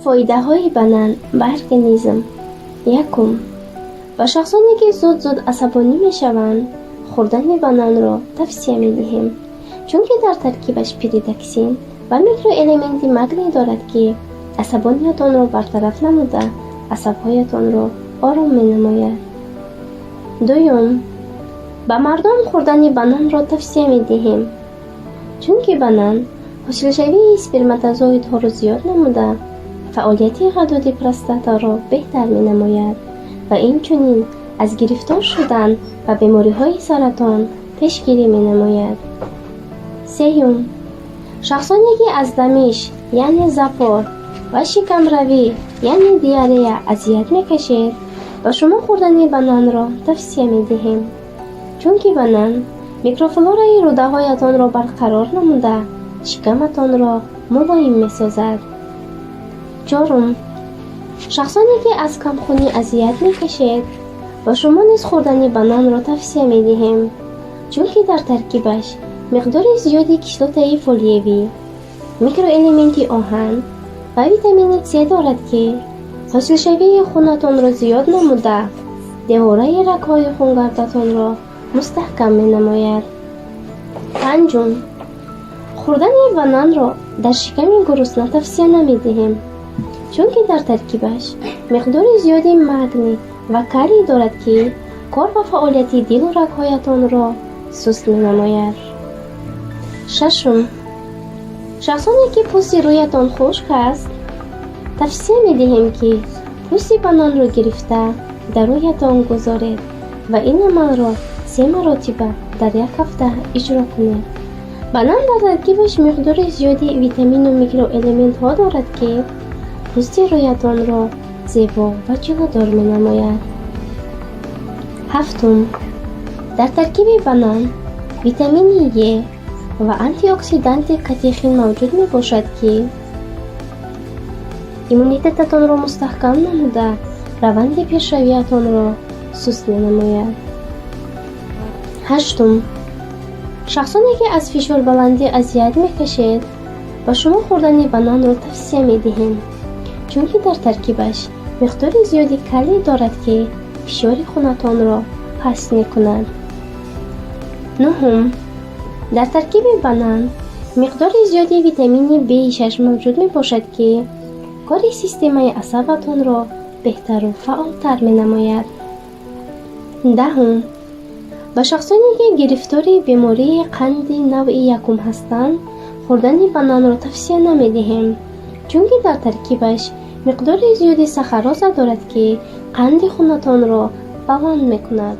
фоидаҳои банан ба организм. Якум, ба шахсоне ки зуд асабонӣ мешаванд, хӯрдани бананро тавсия медиҳем, чунки дар таркибаш пиридоксин ва микроэлементи магний дорад, ки асабониятонро бартараф намуда, асабҳоятонро ором менамояд. Дуюм, ба мардон хӯрдани бананро тавсия медиҳем, чунки банан ҳосилшавии сперматозоидҳоро зиёд намуда, фаъолияти ғадоди простатаро беҳтар менамояд ва инчунин аз гирифтор шудан ба бемориҳои саратон пешгирӣ менамояд. Сеюм, шахсоне ки аз дамиш яъне запор ва шикамравӣ яъне диарея азият мекашед, ба шумо хӯрдани бананро тавсия медиҳем, чунки банан микрофлораи рӯдаҳоятонро барқарор намуда, шикаматонро мулоим месозад. Чорум, шахсоне ки аз камхунӣ азият мекашед, ба шумо низ хӯрдани бананро тавсия медиҳем, чунки дар таркибаш миқдори зиёди кислотаи фолиевӣ, микроэлементи оҳан ва витамини С дорад, ки ҳосилшавии хунатонро зиёд намуда, девораи рагҳои хунгардатонро мустаҳкам менамояд. Панҷум, хӯрдани бананро дар шиками гурусна тавсия намедиҳем, чунки дар таркибаш миқдори зиёди магний ва калий дорад, ки кор ва фаъолияти дилу рагҳоятонро суст менамояд. Шашум, шахсоне ки пӯсти рӯятон хушк аст, тавсия медиҳем, ки пӯсти бананро гирифта дар рӯятон гузоред ва ин амалро 3 маротиба дар як ҳафта иҷро кунед. Банан дар таркибаш миқдори зиёди витамину микроэлементҳо дорад, ки пӯсти рӯятонро зебо ва ҷилодор менамояд. Ҳафтум, дар таркиби банан витамини Е ва антиоксиданти катехин мавҷуд мебошад, ки иммунитетатонро мустаҳкам намуда, раванди пешравиятонро суст менамояд. Ҳаштум, шахсоне ки аз фишорбаландӣ азият мекашед, ба шумо хӯрдани бананро тавсия медиҳем, чунки дар таркибаш миқдори зиёди калий дорад, ки фишори хунатонро паст мекунад. Нуҳум, дар таркиби банан миқдори зиёди витамини B6 мавҷуд мебошад, ки кори системаи асабатонро беҳтару фаъолтар менамояд. Даҳум, ба шахсоне ки гирифтори бемории қанди навъи якум ҳастанд, хӯрдани бананро тавсия намедиҳем, чунки дар таркибаш миқдори зиёди сахароза дорад, ки қанди хунатонро баланд мекунад.